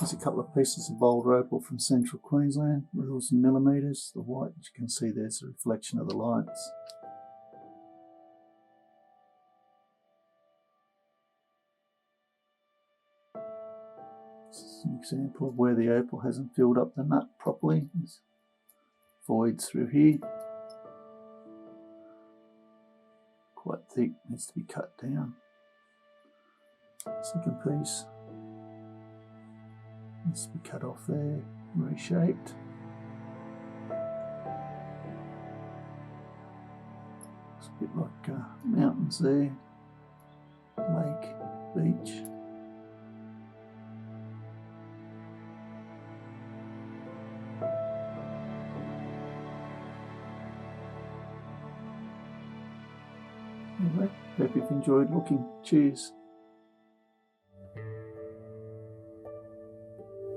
There's a couple of pieces of Boulder Opal from central Queensland, reels and millimetres. The white, as you can see, there's a reflection of the lights. This is an example of where the opal hasn't filled up the nut properly. There's voids through here. Quite thick, needs to be cut down. Second piece needs to be cut off there, reshaped. It's a bit like mountains there, lake, beach. Anyway, hope you've enjoyed looking. Cheers.